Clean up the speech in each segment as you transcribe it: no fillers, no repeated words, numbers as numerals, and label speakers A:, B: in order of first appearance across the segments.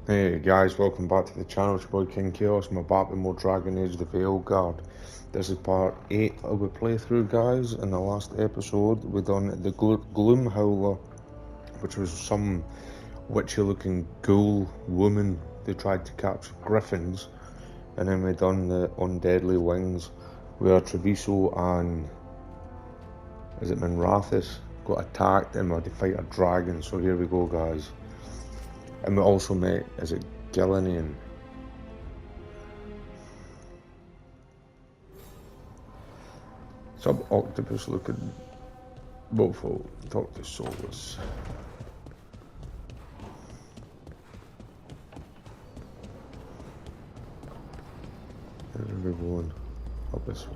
A: Hey guys, welcome back to the channel. It's your boy King-Khaos. I'm back with more Dragon Age the Veilguard. This is part 8 of the playthrough, guys. In the last episode, we done the Gloom Howler, which was some witchy looking ghoul woman who tried to capture griffins. And then we done the Undeadly Wings, where Treviso and, is it Minrathis, got attacked and we had to fight a dragon. So here we go, guys. And we also met, is it Gillinan? Sub-octopus looking mofo. Talk to soulless. Where are we going? Up this way.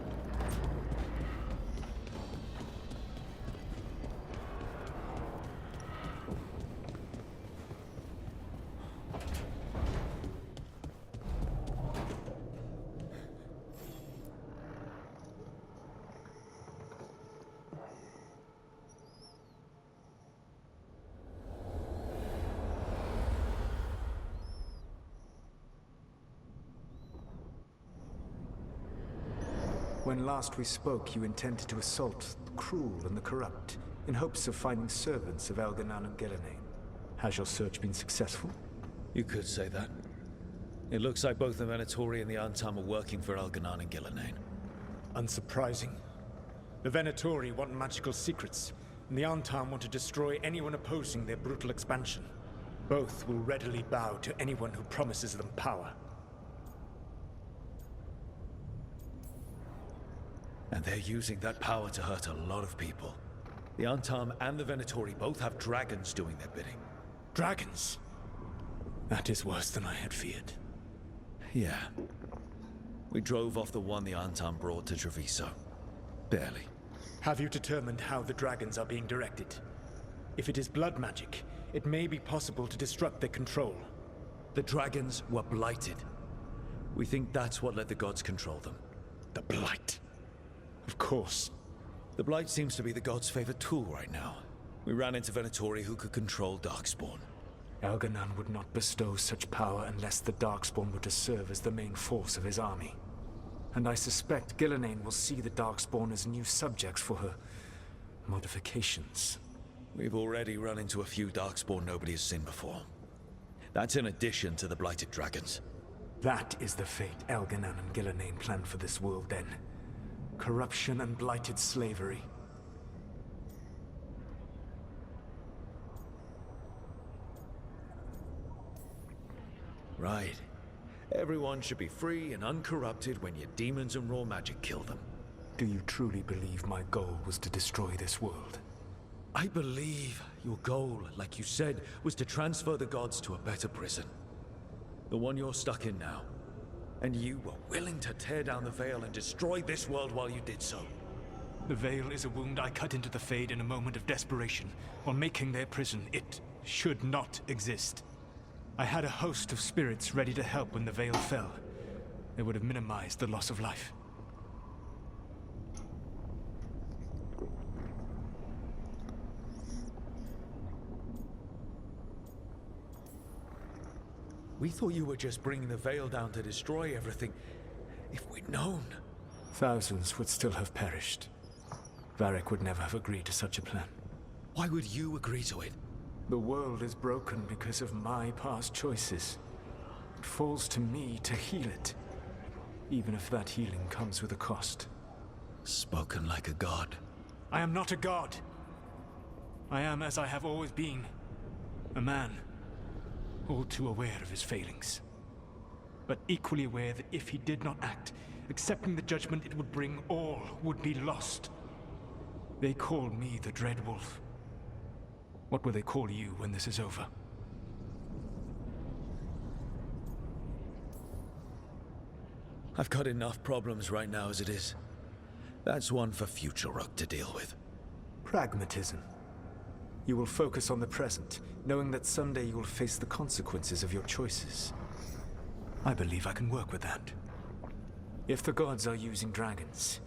B: When last we spoke, you intended to assault the cruel and the corrupt, in hopes of finding servants of Elganan and Gillinan. Has your search been successful?
C: You could say that. It looks like both the Venatori and the Antam are working for Elganan and Gillinan.
D: Unsurprising. The Venatori want magical secrets, and the Antam want to destroy anyone opposing their brutal expansion. Both will readily bow to anyone who promises them power.
C: And they're using that power to hurt a lot of people. The Antam and the Venatori both have dragons doing their bidding.
D: Dragons? That is worse than I had feared.
C: Yeah. We drove off the one the Antam brought to Treviso. Barely.
D: Have you determined how the dragons are being directed? If it is blood magic, it may be possible to disrupt their control.
C: The dragons were blighted. We think that's what let the gods control them.
D: The Blight. Of course.
C: The Blight seems to be the gods' favorite tool right now. We ran into Venatori who could control Darkspawn.
B: Elganan would not bestow such power unless the Darkspawn were to serve as the main force of his army. And I suspect Gillinan will see the Darkspawn as new subjects for her modifications.
C: We've already run into a few Darkspawn nobody has seen before. That's in addition to the blighted dragons.
B: That is the fate Elganan and Gillinan planned for this world then. Corruption and blighted slavery.
C: Right. Everyone should be free and uncorrupted when your demons and raw magic kill them.
B: Do you truly believe my goal was to destroy this world?
C: I believe your goal, like you said, was to transfer the gods to a better prison. The one you're stuck in now. And you were willing to tear down the Veil and destroy this world while you did so.
D: The Veil is a wound I cut into the Fade in a moment of desperation, while making their prison. It should not exist. I had a host of spirits ready to help when the Veil fell. They would have minimized the loss of life.
C: We thought you were just bringing the Veil down to destroy everything. If we'd known...
B: Thousands would still have perished. Varric would never have agreed to such a plan.
C: Why would you agree to it?
B: The world is broken because of my past choices. It falls to me to heal it, even if that healing comes with a cost.
C: Spoken like a god.
D: I am not a god. I am as I have always been. A man. All too aware of his failings. But equally aware that if he did not act, accepting the judgment it would bring, all would be lost. They call me the Dread Wolf. What will they call you when this is over?
C: I've got enough problems right now as it is. That's one for future Rook to deal with.
B: Pragmatism. You will focus on the present, knowing that someday you will face the consequences of your choices. I believe I can work with that. If the gods are using dragons,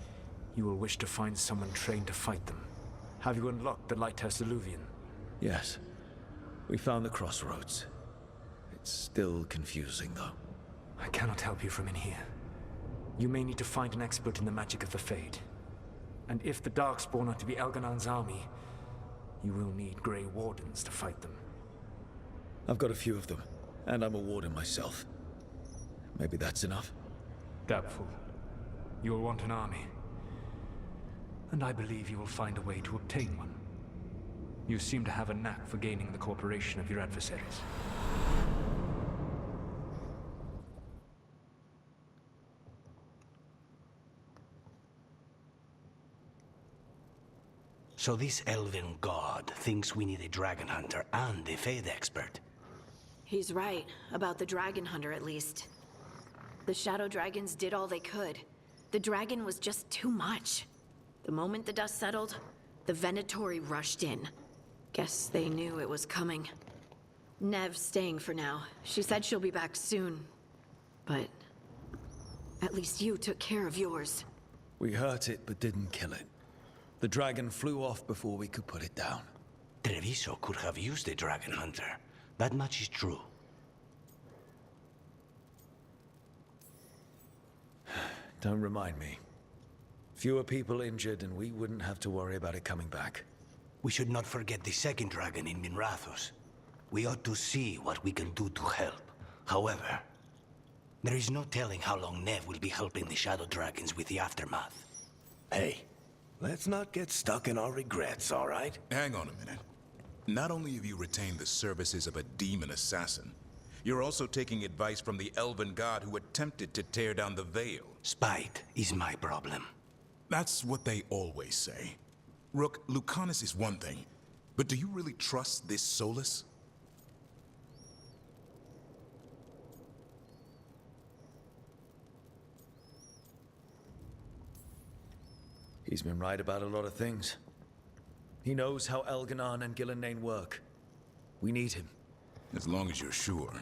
B: you will wish to find someone trained to fight them. Have you unlocked the Lighthouse Illuvian?
C: Yes. We found the crossroads. Still confusing, though.
B: I cannot help you from in here. You may need to find an expert in the magic of the Fade. And if the Darkspawn are to be Elganon's army, you will need Grey Wardens to fight them.
C: I've got a few of them, and I'm a warden myself. Maybe that's enough?
B: Doubtful. You'll want an army. And I believe you will find a way to obtain one. You seem to have a knack for gaining the cooperation of your adversaries.
E: So this elven god thinks we need a dragon hunter and a Fade expert.
F: He's right, about the dragon hunter at least. The shadow dragons did all they could. The dragon was just too much. The moment the dust settled, the Venatori rushed in. Guess they knew it was coming. Nev's staying for now. She said she'll be back soon. But at least you took care of yours.
C: We hurt it, but didn't kill it. The dragon flew off before we could put it down.
E: Treviso could have used a dragon hunter. That much is true.
C: Don't remind me. Fewer people injured, and we wouldn't have to worry about it coming back.
E: We should not forget the second dragon in Minrathos. We ought to see what we can do to help. However, there is no telling how long Nev will be helping the shadow dragons with the aftermath.
G: Hey, let's not get stuck in our regrets, all right?
H: Hang on a minute. Not only have you retained the services of a demon assassin, you're also taking advice from the elven god who attempted to tear down the veil.
E: Spite is my problem.
H: That's what they always say. Rook, Lucanus is one thing, but do you really trust this Solus?
C: He's been right about a lot of things. He knows how Elganon and Gillenane work. We need him.
H: As long as you're sure.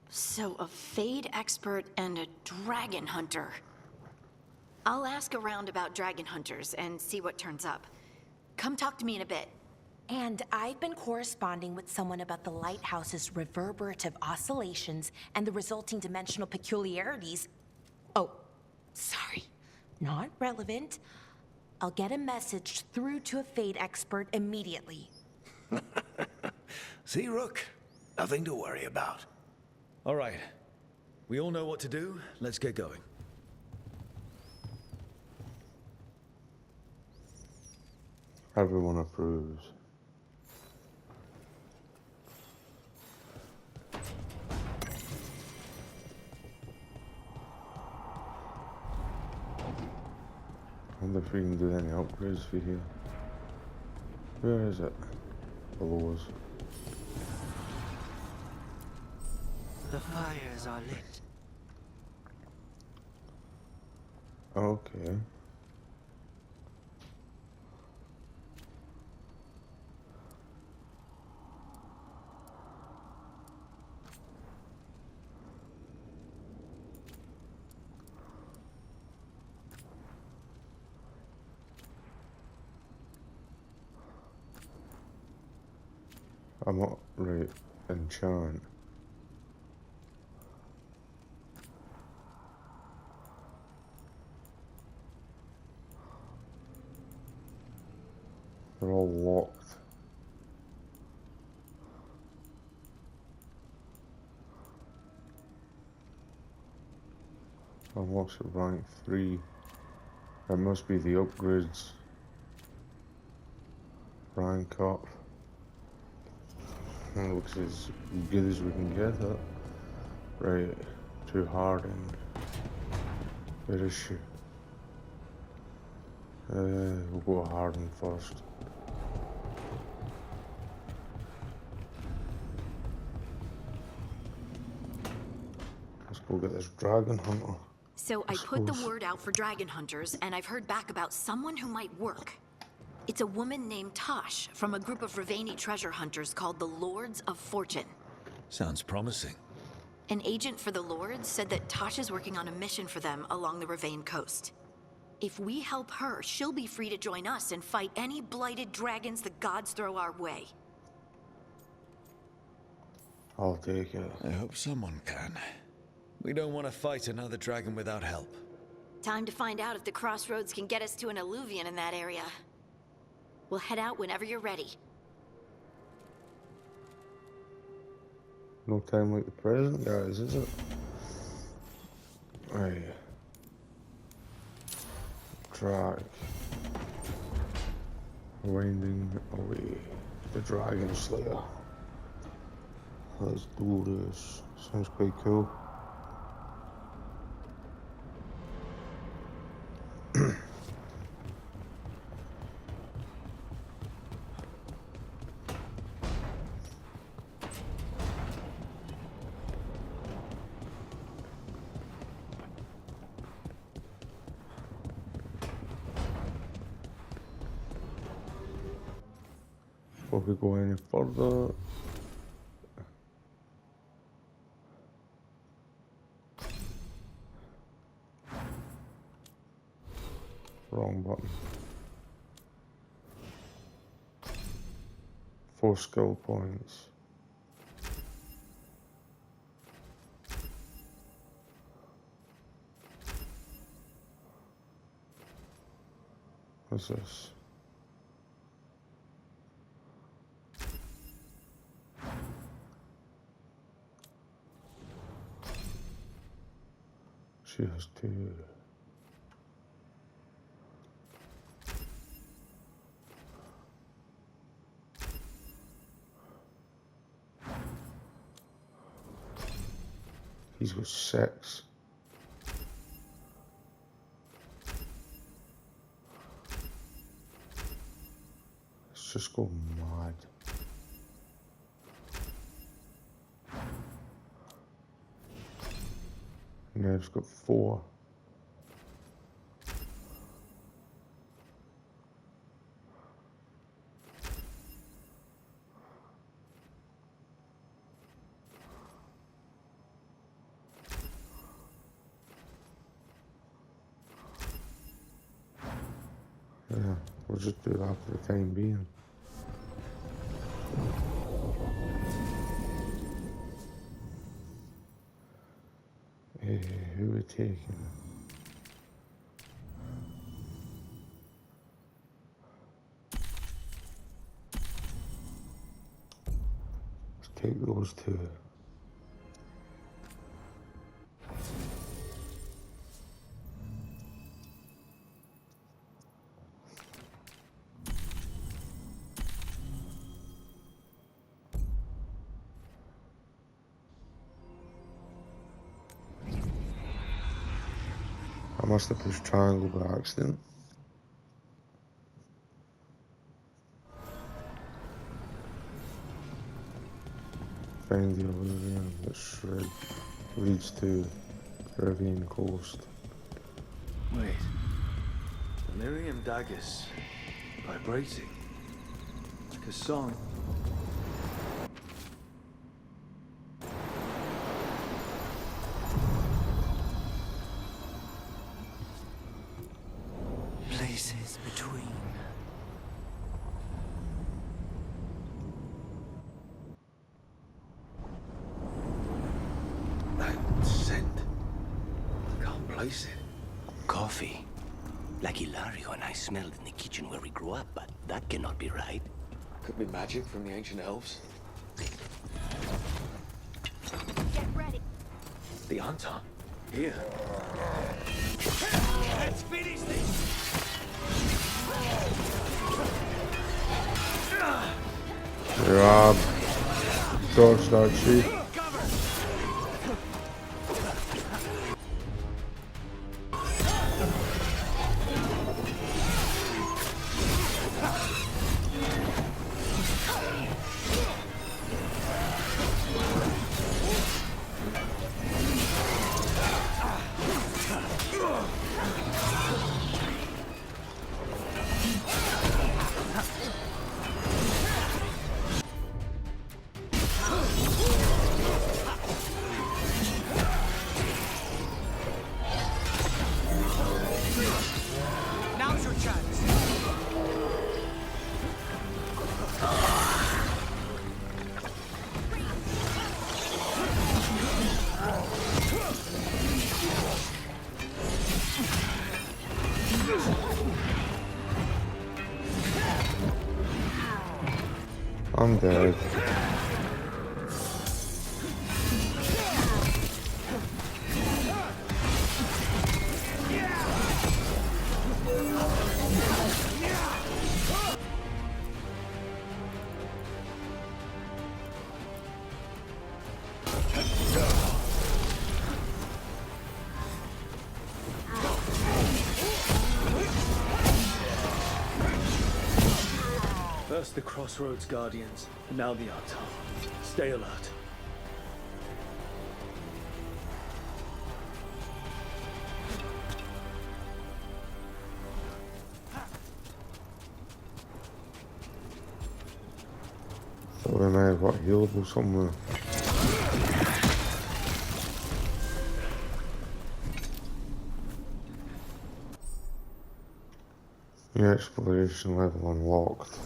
F: So a Fade expert and a dragon hunter. I'll ask around about dragon hunters and see what turns up. Come talk to me in a bit.
I: And I've been corresponding with someone about the lighthouse's reverberative oscillations and the resulting dimensional peculiarities. Oh, sorry. Not relevant. I'll get a message through to a Fade expert immediately.
G: See, Rook? Nothing to worry about.
C: All right. We all know what to do. Let's get going.
A: Everyone approves. I wonder if we can do any upgrades for here. Where is it? Below us.
E: The fires are lit.
A: Okay. I'm not right. Enchant. They're all locked. Unlocks at rank 3. That must be the upgrades. Rank up. That looks as good as we can get it. Right, too hardened. Where is she? We'll go hardened first. Let's go get this dragon hunter.
F: So I put the word out for dragon hunters, and I've heard back about someone who might work. It's a woman named Tosh from a group of Ravani treasure hunters called the Lords of Fortune.
C: Sounds promising.
F: An agent for the Lords said that Tosh is working on a mission for them along the Ravane coast. If we help her, she'll be free to join us and fight any blighted dragons the gods throw our way.
A: I'll take it.
C: I hope someone can. We don't want to fight another dragon without help.
F: Time to find out if the crossroads can get us to an alluvion in that area. We'll head out whenever you're ready.
A: No time like the present, guys, is it? Right. Drag. Winding away. The Dragon Slayer. Let's do this. Sounds quite cool. Before we go any further, wrong button. 4 skill points. What's this? She has 2. He's got 6. Let's just go mad. Nev's got 4. Yeah, we'll just do that for the time being. Who are we taking? Let's take those 2. I must have pushed triangle by accident. Find the alluvion that leads to Caribbean coast.
C: Wait. Delirium daggers. Vibrating. Like a song.
E: Places between.
C: That scent. Can't place it.
E: Coffee. Like Hilario and I smelled in the kitchen where we grew up, but that cannot be right.
C: Could be magic from the ancient elves.
F: Get ready.
C: The Anton. Here.
E: Let's finish this!
A: Rob. Dodge that sheep. I'm dead.
C: First the Crossroads Guardians, and now the Artal. Stay alert.
A: Thought we may have got healable somewhere. New exploration level unlocked.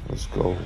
A: Let's go.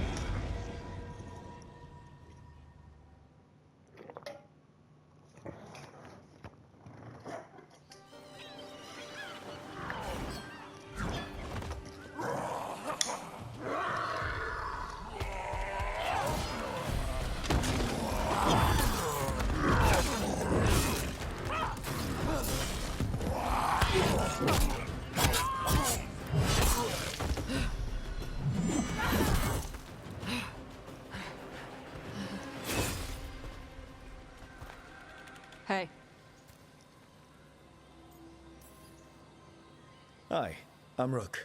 J: Hey.
C: Hi, I'm Rook.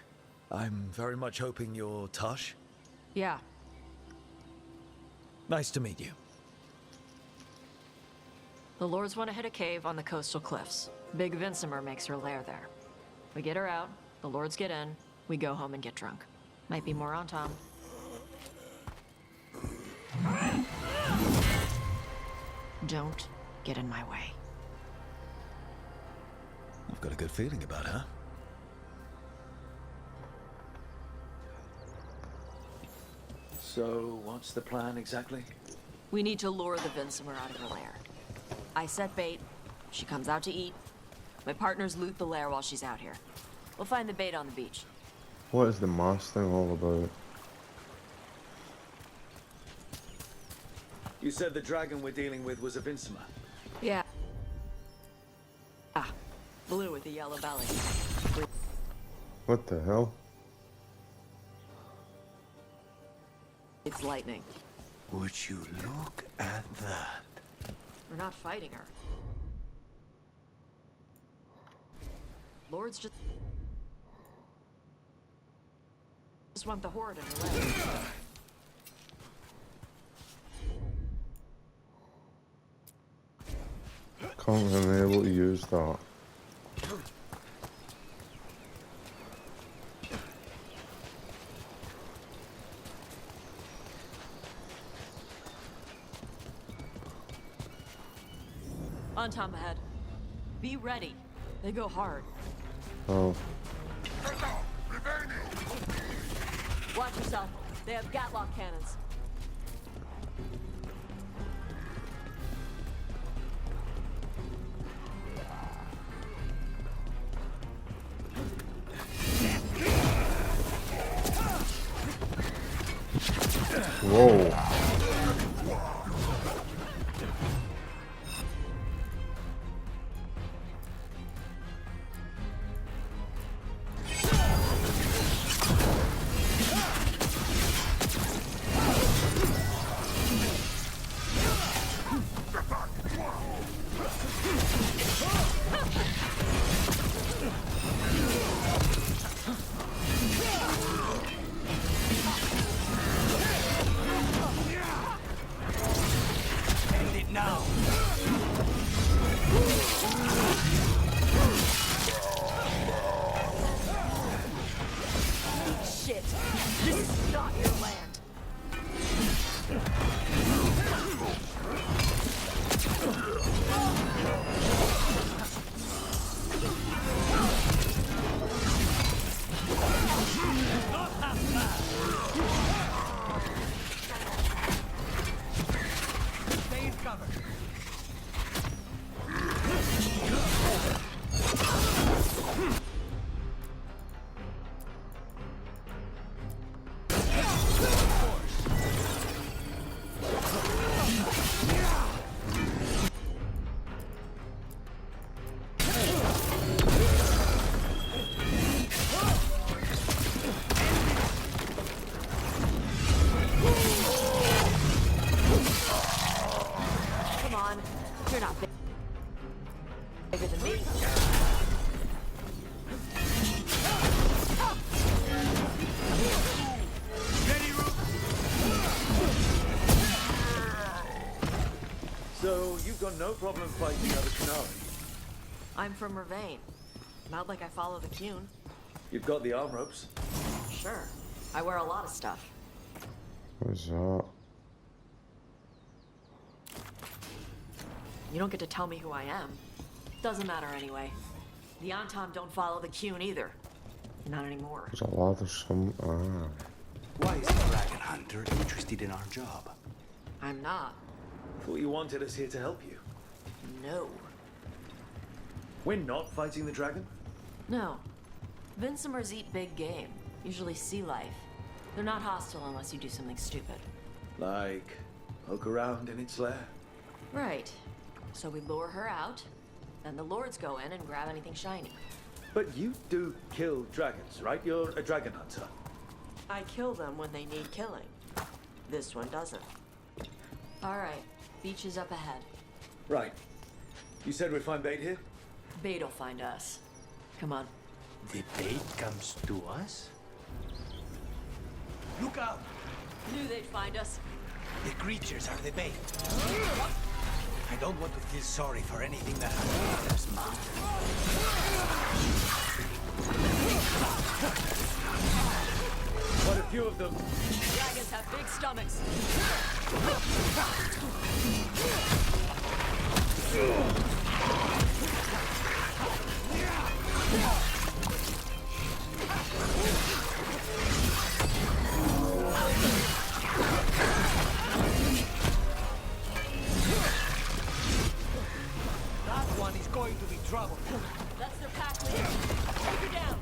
C: I'm very much hoping you're Tosh.
J: Yeah.
C: Nice to meet you.
J: The Lords want to hit a cave on the coastal cliffs. Big Vinsimer makes her lair there. We get her out, the Lords get in, we go home and get drunk. Might be more on Tom. Don't get in my way.
C: I've got a good feeling about her. So, what's the plan exactly?
J: We need to lure the Vinsimer out of her lair. I set bait, she comes out to eat. My partners loot the lair while she's out here. We'll find the bait on the beach.
A: What is the mask thing all about?
C: You said the dragon we're dealing with was a Vinsimer.
J: Yeah. Ah, blue with the yellow belly.
A: What the hell?
J: It's lightning.
E: Would you look at that?
J: We're not fighting her. Lords just want the horde in her way.
A: Can't really able to use that.
J: On Tom ahead. Be ready. They go hard.
A: Oh.
J: Watch yourself. They have Gatlock cannons.
A: Whoa.
J: Bigger than me.
C: So, you've got no problem fighting other Qunari?
J: I'm from Mervain. Not like I follow the Qun.
C: You've got the arm ropes.
J: Sure. I wear a lot of stuff.
A: What's that?
J: You don't get to tell me who I am. Doesn't matter anyway. The Anton don't follow the Qun either. Not anymore.
A: There's a lot of some.
E: Why is the Dragon Hunter interested in our job?
J: I'm not.
C: Thought you wanted us here to help you.
J: No.
C: We're not fighting the dragon?
J: No. Vincimers eat big game. Usually sea life. They're not hostile unless you do something stupid.
C: Like, poke around in its lair?
J: Right. So we lure her out, then the lords go in and grab anything shiny.
C: But you do kill dragons, right? You're a dragon hunter.
J: I kill them when they need killing. This one doesn't. Alright, beach is up ahead.
C: Right. You said we'd find bait here?
J: Bait'll find us. Come on.
E: The bait comes to us? Look out!
J: Knew they'd find us.
E: The creatures are the bait. I don't want to feel sorry for anything that happened to this mountain.
C: Quite a few of them.
J: Dragons have big stomachs.
E: That one is going to be trouble.
J: That's their pack leader. Take her down.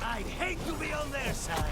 E: I'd hate to be on their side.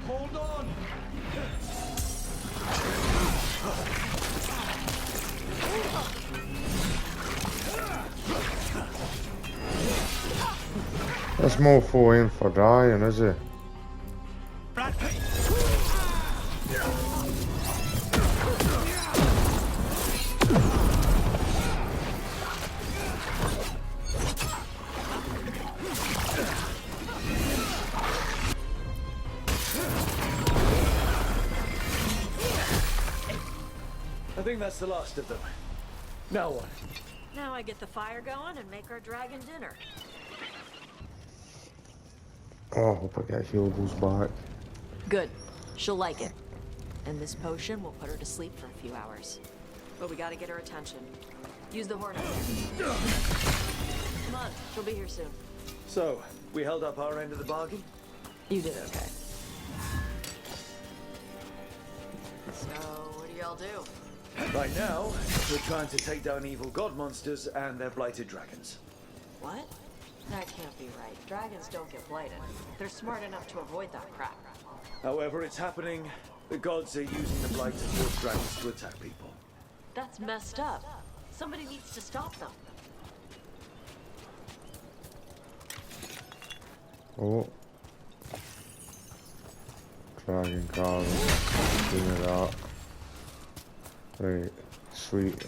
E: Hold on!
A: That's more for in for dying, is it?
C: I think that's the last of them. Now what?
J: Now I get the fire going and make our dragon dinner.
A: Oh, I hope I get Hilda's back.
J: Good. She'll like it. And this potion will put her to sleep for a few hours. But we gotta get her attention. Use the horn up there. Come on, she'll be here soon.
C: So, we held up our end of the bargain?
J: You did okay. So, what do y'all do?
C: Right now, we're trying to take down evil god monsters and their blighted dragons.
J: What? That can't be right. Dragons don't get blighted. They're smart enough to avoid that crap.
C: However it's happening, the gods are using the blight to force dragons to attack people.
J: That's messed up. Somebody needs to stop them.
A: Oh. Dragon card. Give me that. Right. Sweet.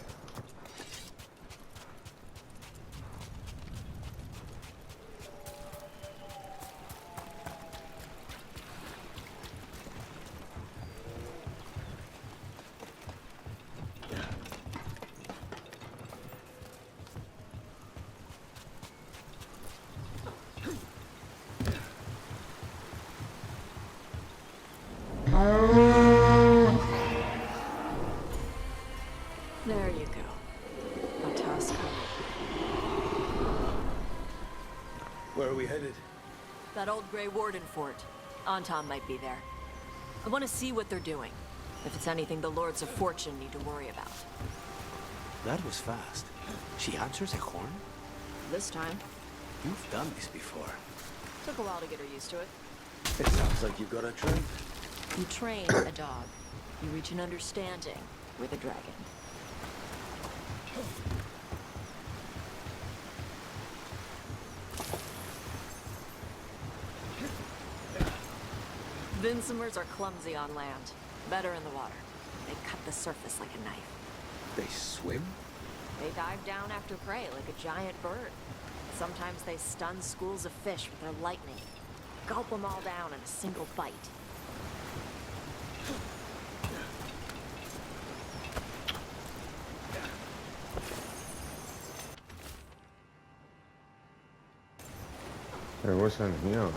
C: Where are we headed?
J: That old Grey Warden fort. Anton might be there. I want to see what they're doing. If it's anything the Lords of Fortune need to worry about.
E: That was fast. She answers a horn?
J: This time,
E: You've done this before.
J: took a while to get her used to it.
C: It sounds like you've got a train.
J: You train a dog. You reach an understanding with a dragon. Vinsomers are clumsy on land, better in the water. They cut the surface like a knife.
C: They swim?
J: They dive down after prey like a giant bird. Sometimes they stun schools of fish with their lightning. Gulp them all down in a single bite.
A: Hey, what's in here?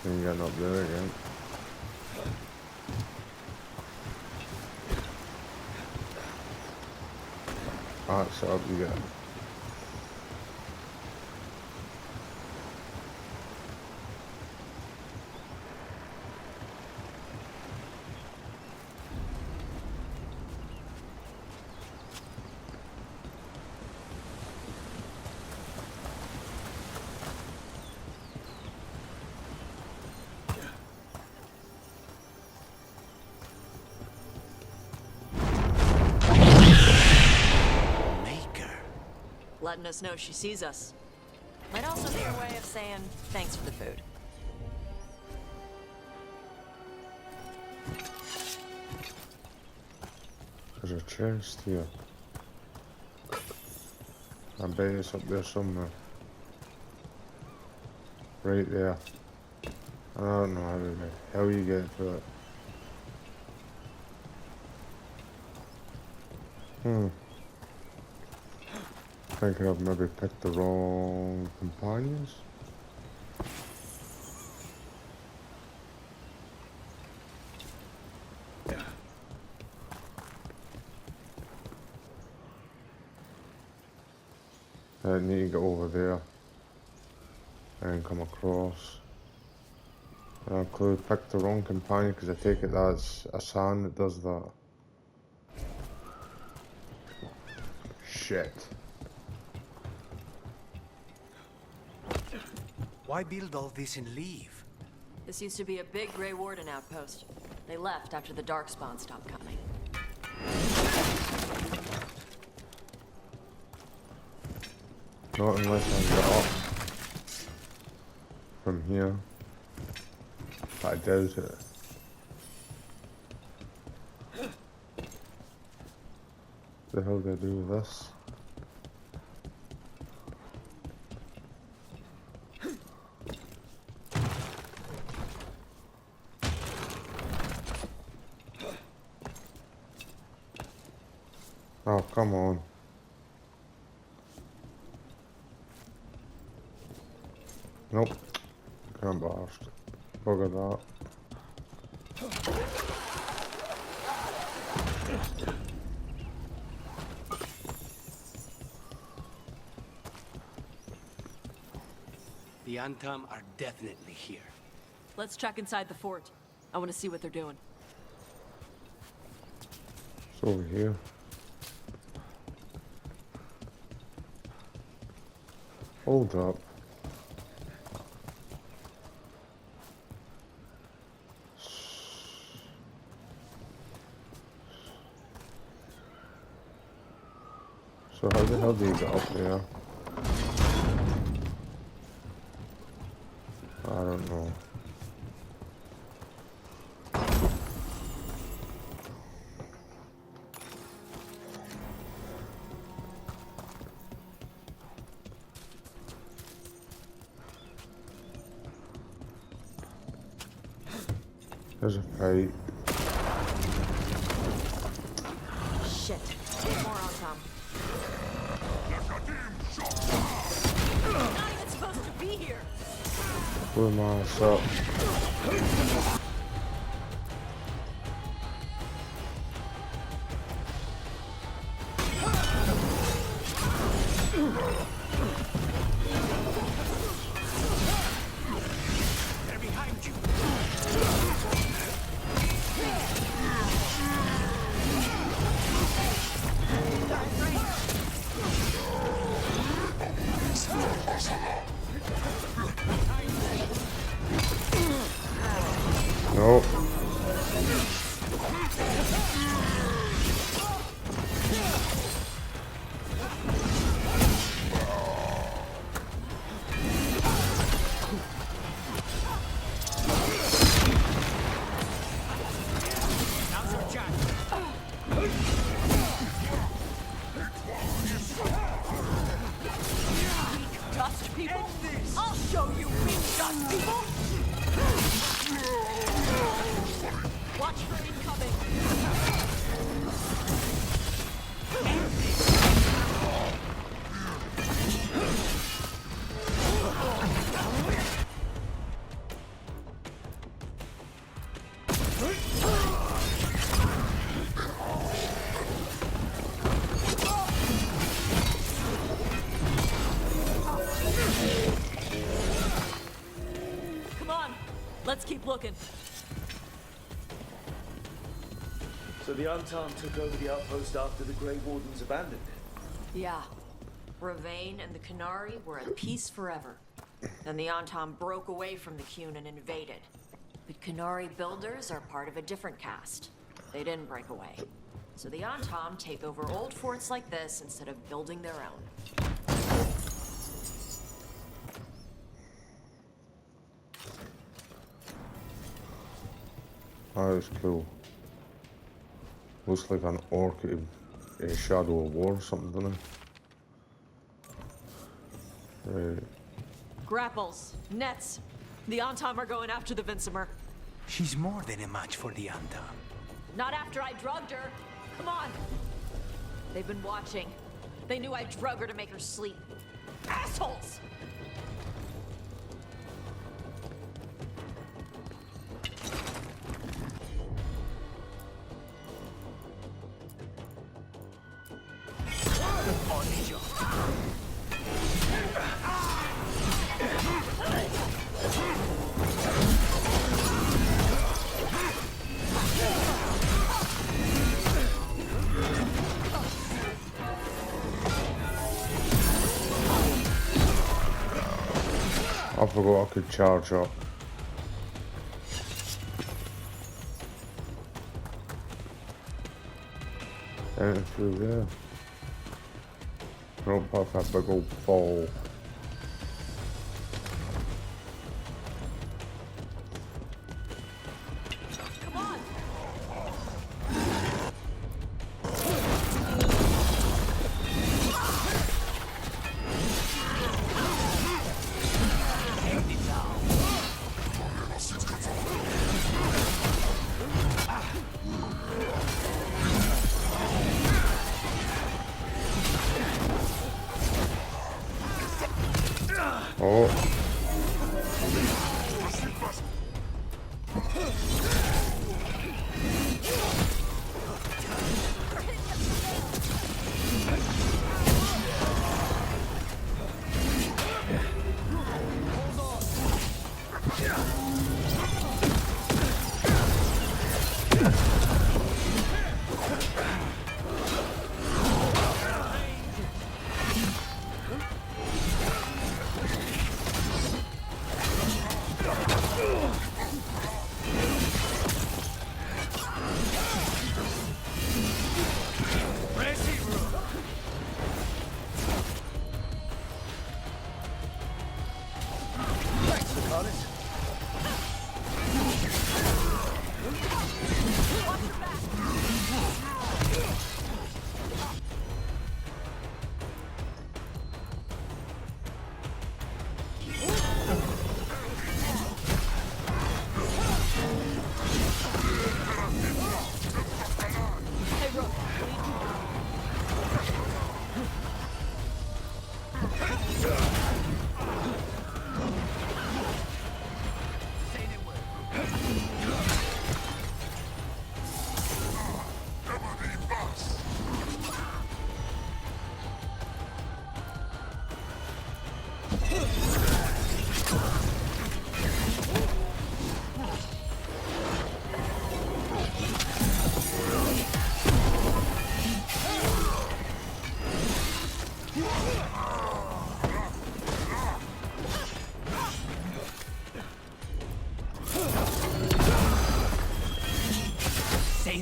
A: You got up there again. Alright, so up you go.
J: Letting us know she sees us. Might also be her way of saying thanks for the food.
A: There's a chest here. I bet it's up there somewhere. Right there. I don't know how you get to it. I think I've maybe picked the wrong companions. I need to go over there and come across. I could have picked the wrong companion because I take it that's a sand that does that. Shit.
E: Why build all this and leave?
J: This used to be a big Grey Warden outpost. They left after the Darkspawn stopped coming.
A: Not unless I get up from here. But I doubt it. What the hell do I do with this? Oh, come on. Nope. Can't blast. Bugger that.
E: The Antam are definitely here.
J: Let's check inside the fort. I want to see what they're doing.
A: It's over here. Hold up. So how the hell do you get up there? I don't know. There's a fight.
J: Shit. Get more on Tom. Not even supposed to be here.
A: Blew my ass up.
J: Dust people? I'll show you weak dust people! Watch for incoming! Come on, let's keep looking.
C: So the Antam took over the outpost after the Grey Wardens abandoned it?
J: Yeah. Ravain and the Qunari were at peace forever. Then the Antam broke away from the Qun and invaded. But Qunari builders are part of a different caste. They didn't break away. So the Antam take over old forts like this instead of building their own.
A: That is cool. Looks like an orc in a Shadow of War or something, doesn't it? Right.
J: Grapples, nets. The Antam are going after the Vinsimer.
E: She's more than a match for the Antam.
J: Not after I drugged her. Come on. They've been watching. They knew I drug her to make her sleep. Assholes!
A: I forgot I could charge up. Anything through there? Jump off that big old fall.
J: Come on!
A: Oh.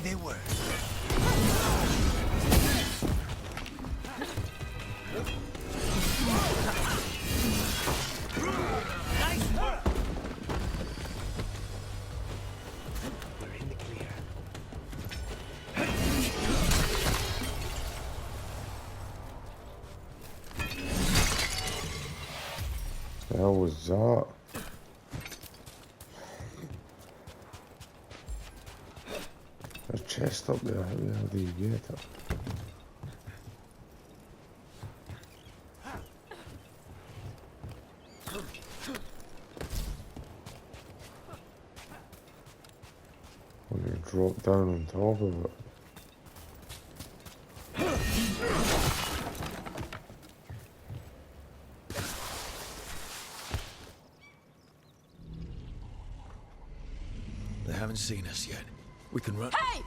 E: they were. Nice work! We're in the clear.
A: The hell was that? There's a chest up there. How the hell do you get it? Well, you drop down on top of it.
C: They haven't seen us yet. We can run.
I: Hey!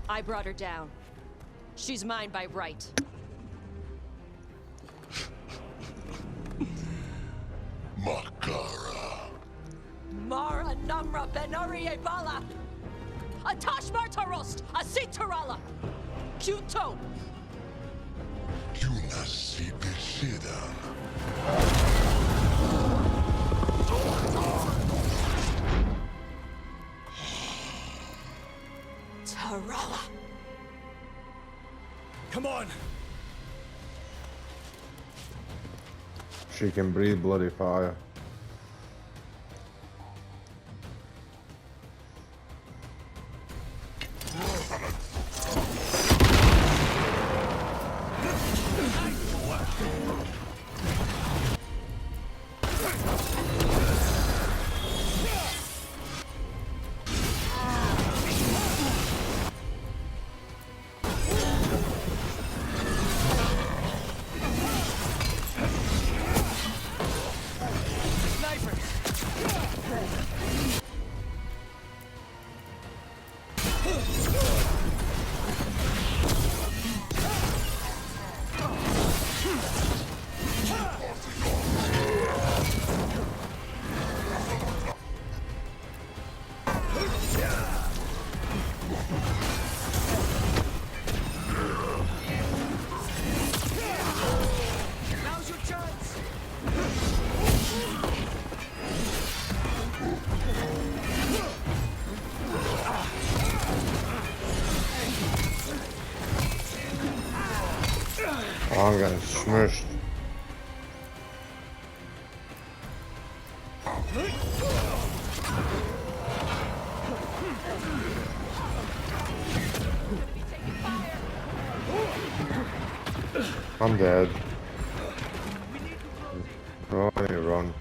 K: I brought her down. She's mine by right.
L: Makara.
K: Mara Namra Benari Bala! Atash Martarost! Asitarala! Kuto!
L: Yunasi Bishida.
K: Tarala!
C: Come on!
A: She can breathe bloody fire.
C: Now's your chance!
A: Oh, I'm getting smushed. I'm dead. Oh, I need to run.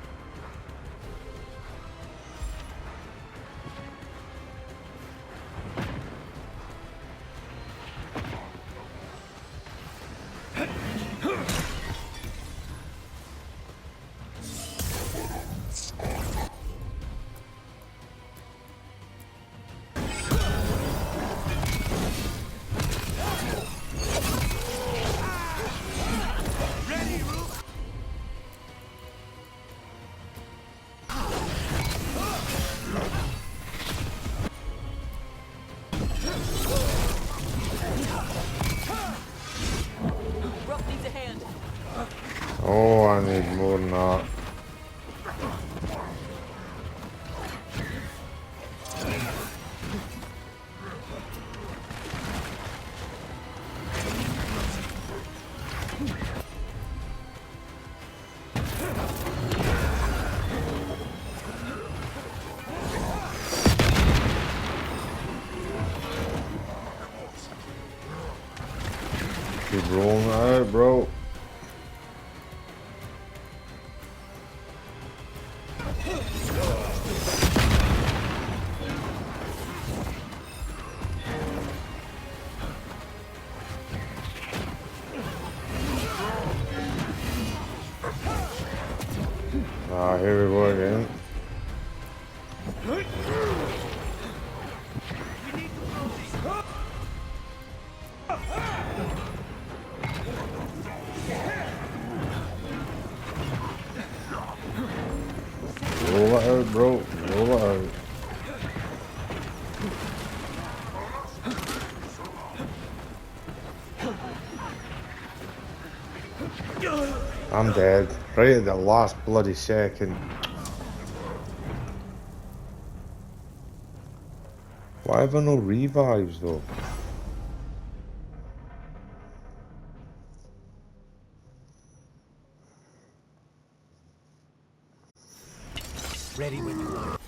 K: Rough needs a hand.
A: Oh, I need more than that. Keep rolling out, bro. Ah, here we go again. Roll it out, bro. Roll it out. I'm dead. Right at the last bloody second. Why have I no revives though?
E: Ready when you are.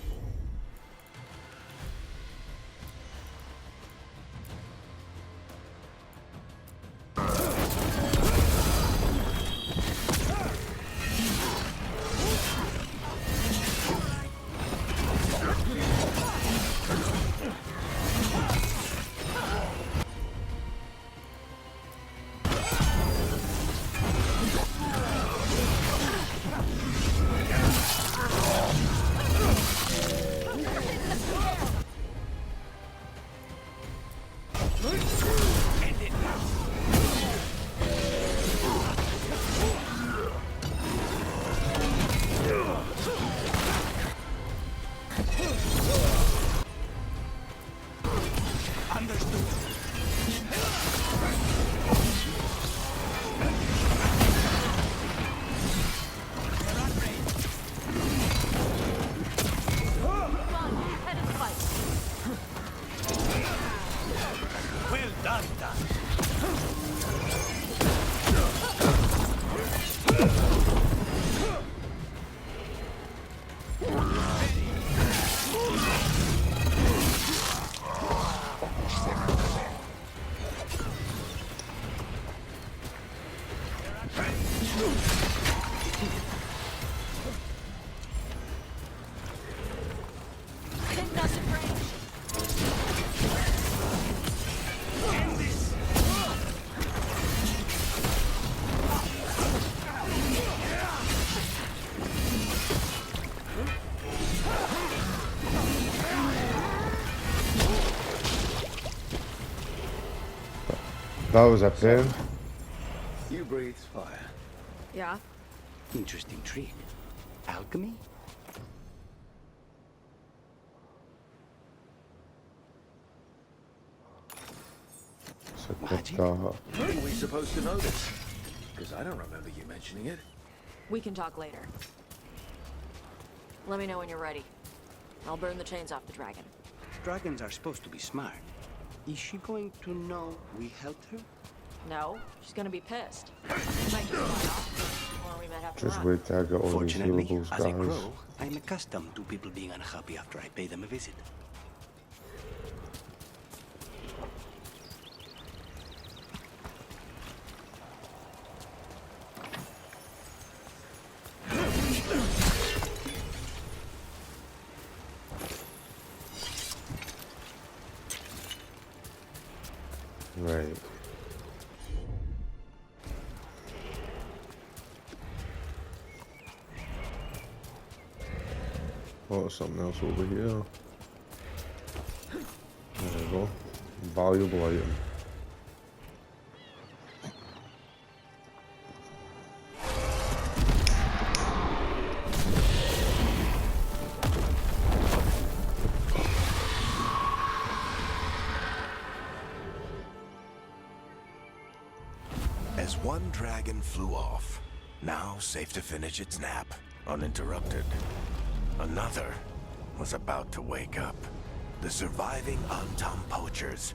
A: That was a pain.
G: You breathe fire.
K: Yeah?
E: Interesting trick. Alchemy?
A: So
E: Magic?
G: How are we supposed to know this? Because I don't remember you mentioning it.
J: We can talk later. Let me know when you're ready. I'll burn the chains off the dragon.
E: Dragons are supposed to be smart. Is she going to know we helped her?
J: No, she's gonna be pissed. We might just fly off, or we might have to
A: just
J: run.
A: wait till I get all these
E: Fortunately,
A: healables,
E: as a
A: guys.
E: crow, I'm accustomed to people being unhappy after I pay them a visit.
A: Right. Oh, there's something else over here. There we go. Valuable item.
G: As one dragon flew off, now safe to finish its nap, uninterrupted. Another was about to wake up. The surviving Antam poachers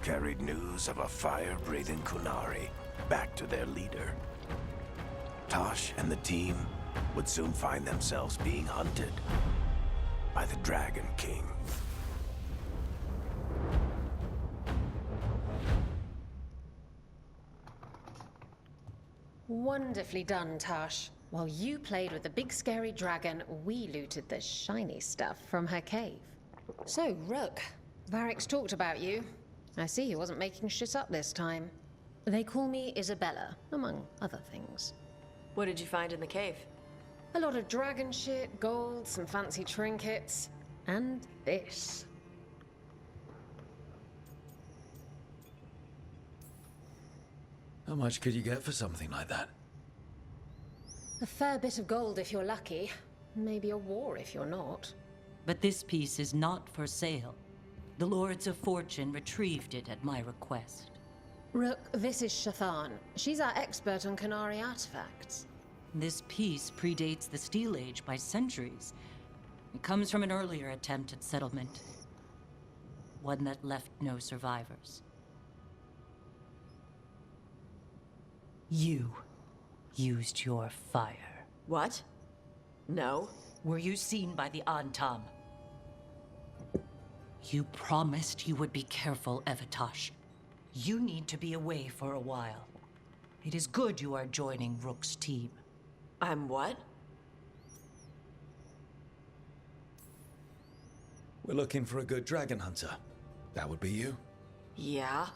G: carried news of a fire-breathing Kunari back to their leader. Tosh and the team would soon find themselves being hunted by the Dragon King.
M: Wonderfully done, Tash. While you played with the big scary dragon, we looted the shiny stuff from her cave. So, Rook, Varric's talked about you. I see he wasn't making shit up this time. They call me Isabella, among other things.
J: What did you find in the cave?
M: A lot of dragon shit, gold, some fancy trinkets, and this.
C: How much could you get for something like that?
M: A fair bit of gold if you're lucky. Maybe a war if you're not.
N: But this piece is not for sale. The Lords of Fortune retrieved it at my request.
M: Rook, this is Shathan. She's our expert on Qunari artifacts.
N: This piece predates the Steel Age by centuries. It comes from an earlier attempt at settlement. One that left no survivors. You used your fire.
J: What? No.
N: Were you seen by the Antam? You promised you would be careful, Evatosh. You need to be away for a while. It is good you are joining Rook's team.
J: I'm what?
C: We're looking for a good dragon hunter. That would be you.
J: Yeah?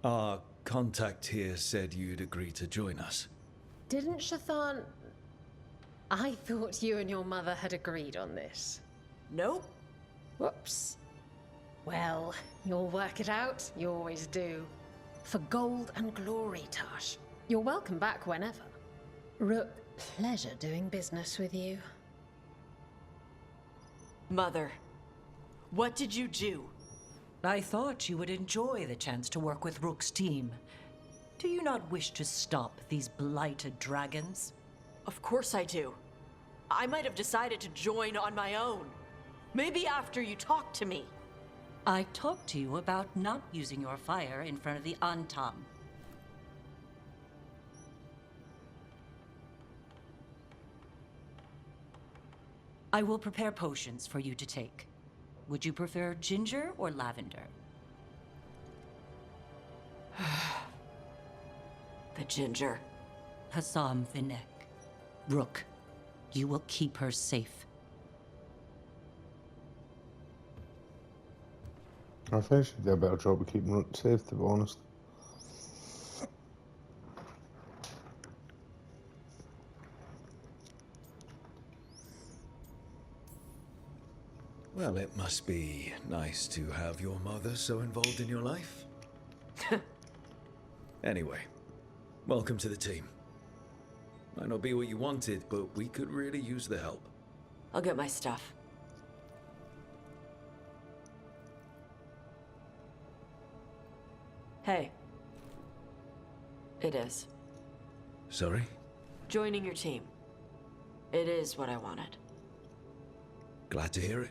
C: Our contact here said you'd agree to join us.
M: Didn't Shathan... I thought you and your mother had agreed on this.
J: Nope.
M: Whoops. Well, you'll work it out. You always do. For gold and glory, Tash. You're welcome back whenever. Rook, pleasure doing business with you.
J: Mother, what did you do?
N: I thought you would enjoy the chance to work with Rook's team. Do you not wish to stop these blighted dragons?
J: Of course I do. I might have decided to join on my own. Maybe after you talked to me.
N: I talked to you about not using your fire in front of the Antam. I will prepare potions for you to take. Would you prefer ginger or lavender?
J: The ginger.
N: Hassam Vinek. Rook, you will keep her safe.
A: I think she did a better job of keeping Rook safe, to be honest.
C: Well, it must be nice to have your mother so involved in your life. Anyway, welcome to the team. Might not be what you wanted, but we could really use the help.
J: I'll get my stuff. Hey. It is.
C: Sorry?
J: Joining your team. It is what I wanted.
C: Glad to hear it.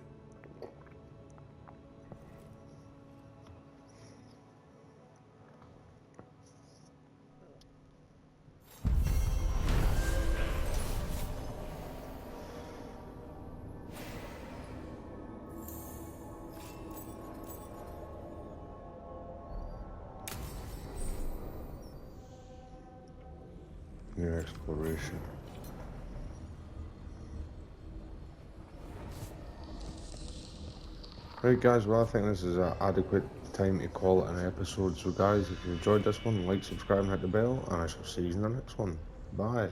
A: New exploration. Right guys, well I think this is an adequate time to call it an episode. So guys, if you enjoyed this one, like, subscribe and hit the bell, and I shall see you in the next one. Bye.